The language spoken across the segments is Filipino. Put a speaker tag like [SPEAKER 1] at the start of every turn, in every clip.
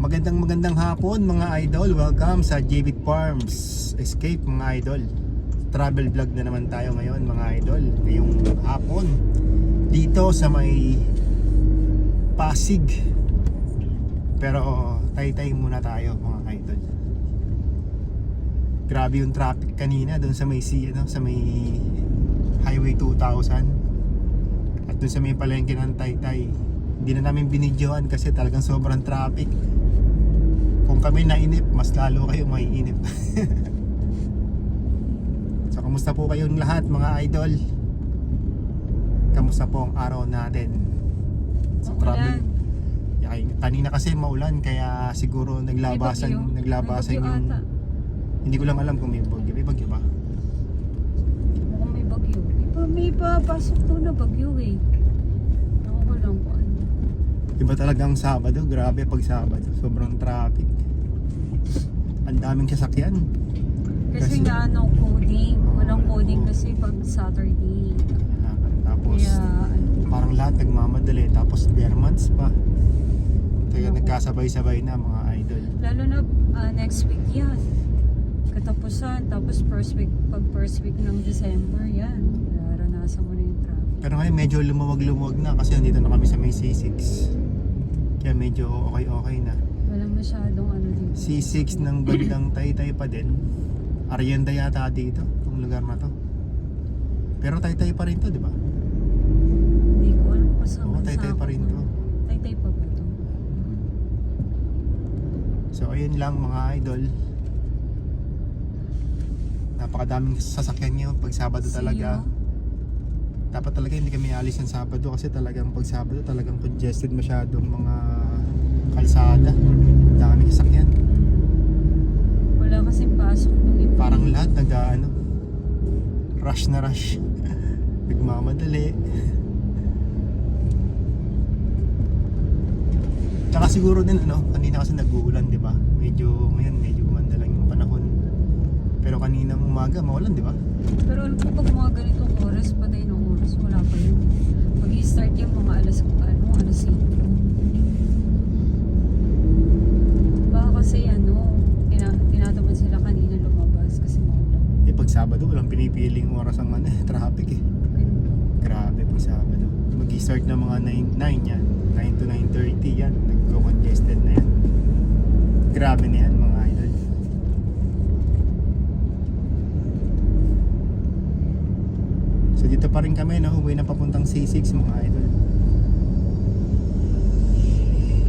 [SPEAKER 1] Magandang hapon mga idol. Welcome sa JB Farms Escape mga idol. Travel vlog na naman tayo ngayon mga idol. Ngayong hapon dito sa may Pasig. Pero tay-tay muna tayo mga idol. Grabe yung traffic kanina doon sa may sa may Highway 2000 at doon sa may palengke ng Taytay. Hindi na namin binidyoan kasi talagang sobrang traffic. Kung kami nainip, mas lalo kayo maiinip. So kamusta po kayong lahat mga idol? Kamusta po ang araw natin? So travel. Kanina kasi maulan kaya siguro naglabasan yung hindi ko lang alam kung may bagyo. May bagyo ba?
[SPEAKER 2] Mukhang may bagyo. May papasok to na bagyo eh. Ako ko lang po ano.
[SPEAKER 1] Iba talaga ang Sabado. Grabe pag Sabado. Sobrang traffic. Ang daming sasakyan.
[SPEAKER 2] Kasi nga coding. Walang coding kasi pag Saturday.
[SPEAKER 1] Tapos parang lahat nagmamadali. Tapos bare months pa. Kaya nagkasabay-sabay na mga idol.
[SPEAKER 2] Lalo na next week yan. Katapusan. Tapos first week ng December yan. Naranasan mo na yung traffic.
[SPEAKER 1] Pero ngayon medyo lumuwag na kasi nandito na kami sa may C6. Kaya medyo okay na.
[SPEAKER 2] Walang masyadong ano dito.
[SPEAKER 1] C6 ng bandang Taytay pa din. Arienda yata dito, itong lugar na to. Pero Taytay pa rin to, di ba?
[SPEAKER 2] Hindi ko alam kung saan.
[SPEAKER 1] Oo, Taytay pa rin to.
[SPEAKER 2] Taytay pa ba to?
[SPEAKER 1] So ayun lang mga idol. Napakadaming sasakyan nyo pag Sabado talaga. Dapat talaga hindi kami alis ng Sabado kasi talagang pag Sabado talagang congested masyadong mga kalsada. Daming sasakyan.
[SPEAKER 2] Wala kasing pasok yung iba.
[SPEAKER 1] Parang lahat rush na rush. Nagmamadali. Tsaka siguro din kanina kasi nag-uulan, di ba? Medyo gumanda lang yung panahon. Pero kaninang umaga maulan, di ba?
[SPEAKER 2] Pero alam ko pag mga ganitong oras, patay ng oras, wala pa yun. Mag-i-start yung mga alas 5. Baka kasi tinatamad sila kanina lumabas kasi maulan.
[SPEAKER 1] Pag Sabado, walang pinipiling oras ang traffic eh. Grabe pag Sabado. Mag-i-start na mga 9 yan. 9 to 9:30 yan. Nagko-congested na yan. Grabe na yan mga idol. So dito pa rin kami, uwi na papuntang C6 mga idol.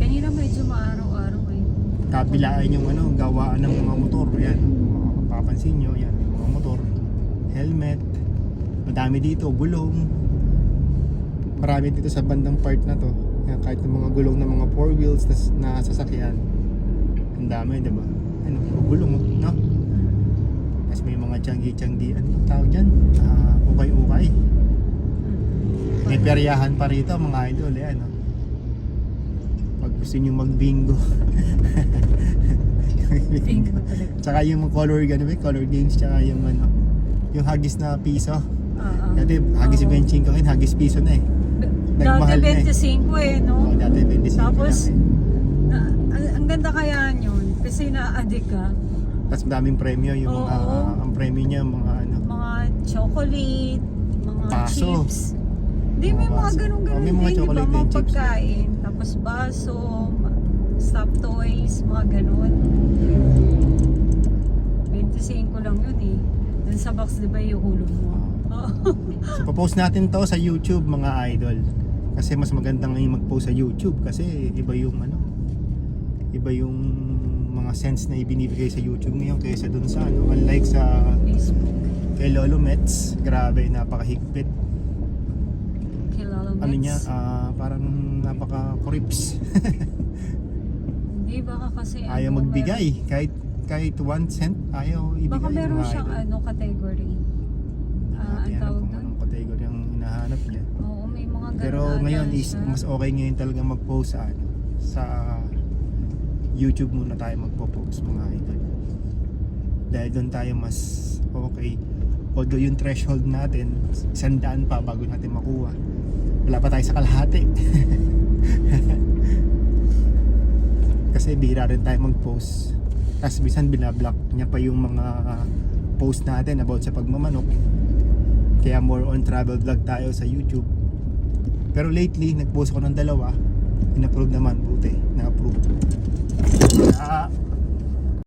[SPEAKER 2] Kanina medyo maaraw-araw eh.
[SPEAKER 1] Kabilaan yung gawaan ng mga motor. Yan, mapapansin nyo, yan, mga motor, helmet, madami dito, gulong. Marami dito sa bandang part na to. Yan, kahit yung mga gulong ng mga 4 wheels na sasakyan, ang dami, diba? Gulong, no? Tapos may mga tiyanggi-tiyanggi, ano tawag dyan? Ukay-ukay. May peryahan pa rito mga idol, pag gusto nyo mag-bingo.
[SPEAKER 2] Bingo talaga.
[SPEAKER 1] Tsaka yung color games, tsaka yung hagis na piso. Dati hagis 25 ngayon, hagis piso na eh. Nagmahal na
[SPEAKER 2] Dati 25 no?
[SPEAKER 1] Oo, dati 25
[SPEAKER 2] Tapos,
[SPEAKER 1] lang
[SPEAKER 2] ang ganda kaya yun kasi na-addict ka.
[SPEAKER 1] Tapos daming premyo, yung ang premyo niya, mga
[SPEAKER 2] mga chocolate, mga
[SPEAKER 1] baso.
[SPEAKER 2] chips. Hindi, may mga ganun-ganun
[SPEAKER 1] may mga
[SPEAKER 2] din,
[SPEAKER 1] chocolate
[SPEAKER 2] diba? Mga
[SPEAKER 1] and chips.
[SPEAKER 2] pagkain. Tapos baso, stop toys, mga ganun. 25 lang yun eh. Dun sa box, diba yung hulog mo?
[SPEAKER 1] So papost natin to sa YouTube mga idol. Kasi mas maganda ngayon mag-post sa YouTube kasi iba yung mga sense na ibinibigay sa YouTube ngayon kaysa dun sa unlike sa
[SPEAKER 2] Facebook.
[SPEAKER 1] Kay Lolo Mets, grabe, napakahigpit.
[SPEAKER 2] Kay Lolo Mets.
[SPEAKER 1] Ano niya, parang napaka-crips.
[SPEAKER 2] Hindi, baka kasi
[SPEAKER 1] Ayaw magbigay kahit 1 cent, ayaw ibigay.
[SPEAKER 2] Baka meron
[SPEAKER 1] mga
[SPEAKER 2] siyang
[SPEAKER 1] idol.
[SPEAKER 2] category. Ang tawag doon?
[SPEAKER 1] Anong category ang hinahanap niya.
[SPEAKER 2] Oo, may mga ganun.
[SPEAKER 1] Pero ngayon is mas okay ngayon talaga mag-post sa YouTube muna tayo magpo-post mga idol. Dahil doon tayo mas okay. Although yung threshold natin 100 pa bago natin makuha. Wala pa tayo sa kalahati. Kasi Kasi bihira rin tayo mag-post. Tapos bisan binablock niya pa yung mga post natin about sa pagmamanok. Kaya more on travel vlog tayo sa YouTube. Pero lately, nag-post ako ng 2. In-approve naman, buti. Na-approve. Kaya